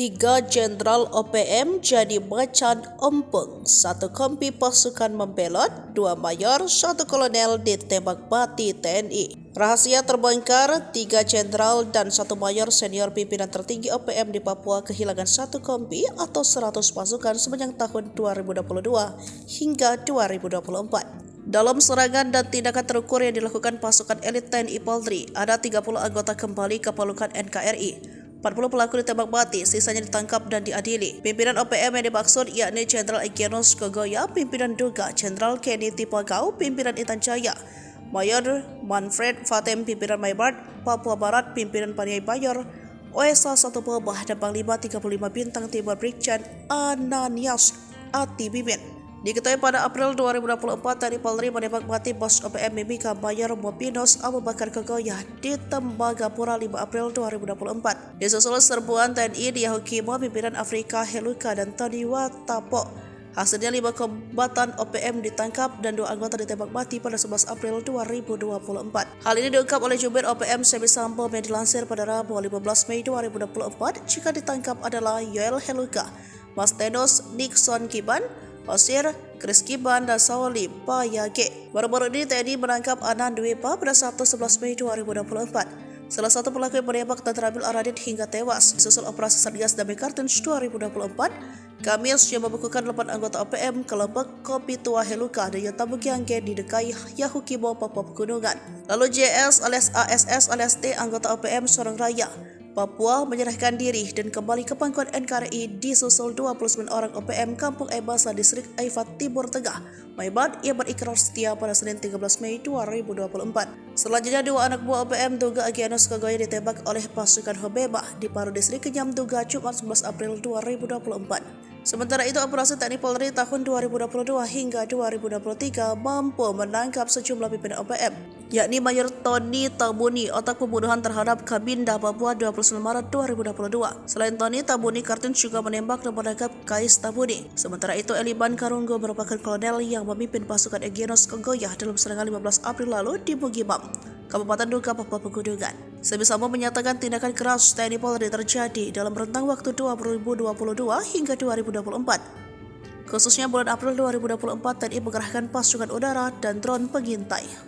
Tiga jenderal OPM jadi macan ompong, satu kompi pasukan membelot, dua mayor, satu kolonel ditembak mati TNI. Rahasia terbongkar, tiga jenderal dan satu mayor senior pimpinan tertinggi OPM di Papua kehilangan satu kompi atau 100 pasukan sepanjang tahun 2022 hingga 2024. Dalam serangan dan tindakan terukur yang dilakukan pasukan elit TNI Polri, ada 30 anggota kembali ke pelukan NKRI. 40 pelaku ditembak mati, sisanya ditangkap dan diadili. Pimpinan OPM yang dimaksud yakni Jenderal Egyanus Kogoya, Pimpinan Duga, Jenderal Kenny Tipagau, Pimpinan Intan Jaya, Mayor Manfred Fatem, Pimpinan Maybart, Papua Barat, Pimpinan Paniai Bayor, OSA 1 Pobah, dan Panglima 35 Bintang Timur Brigjen Ananias Ati Bimin. Diketahui pada April 2024, TNI Polri menembak mati bos OPM Mimika Mayor Mopinos Abu Bakar Kogoya di Tembagapura 5 April 2024. Disusul serbuan TNI di Yahukimo, pimpinan Afrika Heluka dan Tony Watapo. Hasilnya 5 kombatan OPM ditangkap dan 2 anggota ditembak mati pada 11 April 2024. Hal ini diungkap oleh Jubir OPM Semi Sambo yang dilansir pada Rabu 15 Mei 2024. Jika ditangkap adalah Yoel Heluka, Mas Tenos Nixon Kiban, Osir, Chris Kiban, dan Sauli Payage. Baru-baru ini TNI menangkap Anan Dwipa pada Sabtu 11 Mei 2024. Salah satu pelaku yang menembak dan terambil Aradit hingga tewas. Disusul operasi Satgas Damai Kartens 2024, Kamis yang membekukan 8 anggota OPM kelompok Kopi Tua Heluka dan Yatamugiangge di Dekai Yahukimo, Papua Pegunungan. Lalu JS alias ASS alias T, anggota OPM Sorong Raya, Papua, menyerahkan diri dan kembali ke pangkuan NKRI disusul 29 orang OPM Kampung Ebasa Distrik Aifat Timur Tengah, Maybart, yang berikrar setia pada Senin 13 Mei 2024. Selanjutnya 2 anak buah OPM Duga Egyanus Kogoya ditembak oleh pasukan Hobeba di Paru Distrik Kenyam Duga Jumat 11 April 2024. Sementara itu, operasi TNI Polri tahun 2022 hingga 2023 mampu menangkap sejumlah pimpinan OPM, yakni Mayor Tony Tabuni, otak pembunuhan terhadap Kabinda Papua 29 Maret 2022. Selain Tony, Tabuni Kartens juga menembak dan menangkap Kais Tabuni. Sementara itu, Eliban Karunggo merupakan kolonel yang memimpin pasukan Egyanus Kogoya dalam serangan 15 April lalu di Bugimam, Kabupaten Duga, Papua Pegunungan. Semi Sambo menyatakan tindakan keras TNI Polri terjadi dalam rentang waktu 2022 hingga 2024. Khususnya bulan April 2024, TNI mengerahkan pasukan udara dan drone pengintai.